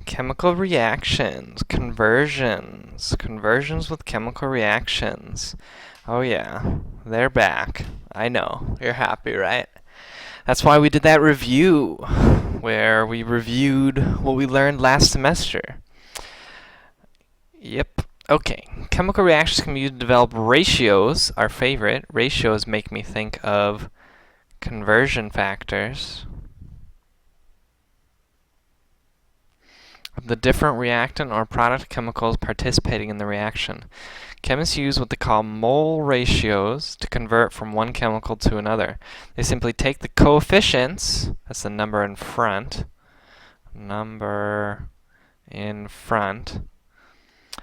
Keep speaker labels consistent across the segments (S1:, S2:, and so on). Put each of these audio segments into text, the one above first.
S1: Chemical reactions, conversions with chemical reactions. Oh yeah, they're back. I know, you're happy, right? That's why we did that review, where we reviewed what we learned last semester. Yep. Okay, chemical reactions can be used to develop ratios, our favorite. Ratios make me think of conversion factors of the different reactant or product chemicals participating in the reaction. Chemists use what they call mole ratios to convert from one chemical to another. They simply take the coefficients, that's the number in front,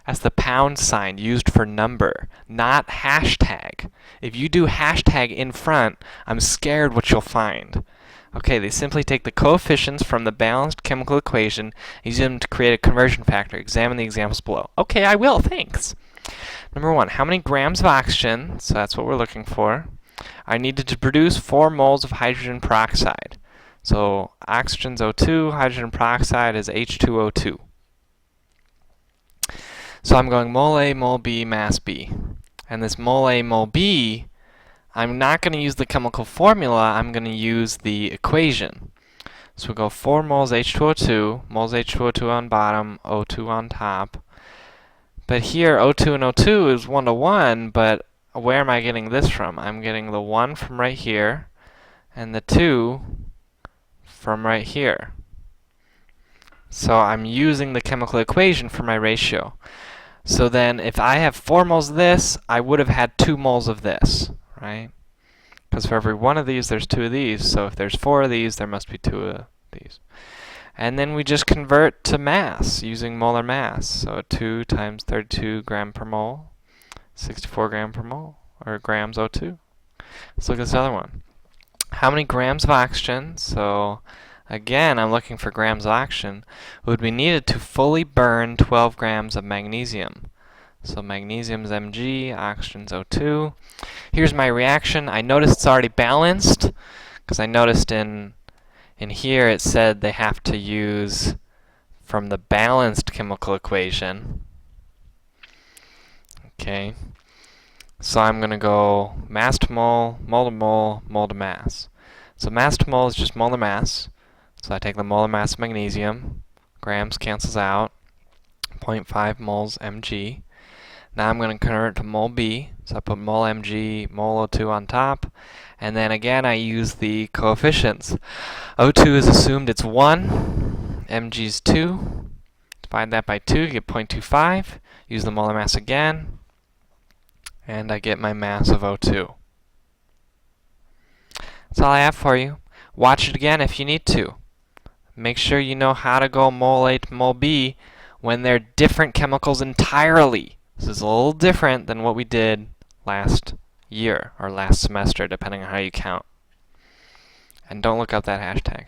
S1: that's the pound sign used for number, not hashtag. If you do hashtag in front, I'm scared what you'll find. Okay, they simply take the coefficients from the balanced chemical equation and use them to create a conversion factor. Examine the examples below. Okay, I will, thanks. Number 1, how many grams of oxygen, so that's what we're looking for, are needed to produce 4 moles of hydrogen peroxide. So oxygen's O2, hydrogen peroxide is H2O2. So I'm going mole A, mole B, mass B. And this mole A, mole B, I'm not going to use the chemical formula, I'm going to use the equation. So we go 4 moles H2O2, moles H2O2 on bottom, O2 on top. But here O2 and O2 is 1 to 1, but where am I getting this from? I'm getting the 1 from right here, and the 2 from right here. So I'm using the chemical equation for my ratio. So then if I have 4 moles of this, I would have had 2 moles of this, right? Because for every 1 of these, there's 2 of these. So if there's 4 of these, there must be 2 of these. And then we just convert to mass using molar mass. So 2 times 32 gram per mole, 64 gram per mole, or grams O2. Let's look at this other one. How many grams of oxygen? So again, I'm looking for grams of oxygen, would be needed to fully burn 12 grams of magnesium. So magnesium's Mg, oxygen's O2. Here's my reaction. I noticed it's already balanced, because I noticed in here it said they have to use from the balanced chemical equation. Okay. So I'm going to go mass to mole, mole to mole, mole to mass. So mass to mole is just molar mass. So I take the molar mass of magnesium, grams cancels out, 0.5 moles Mg. Now I'm going to convert it to mole B. So I put mole Mg, mole O2 on top. And then again I use the coefficients. O2 is assumed it's 1, Mg is 2. Divide that by 2, get 0.25. Use the molar mass again. And I get my mass of O2. That's all I have for you. Watch it again if you need to. Make sure you know how to go mole A to mole B when they're different chemicals entirely. This is a little different than what we did last year or last semester, depending on how you count. And don't look up that hashtag.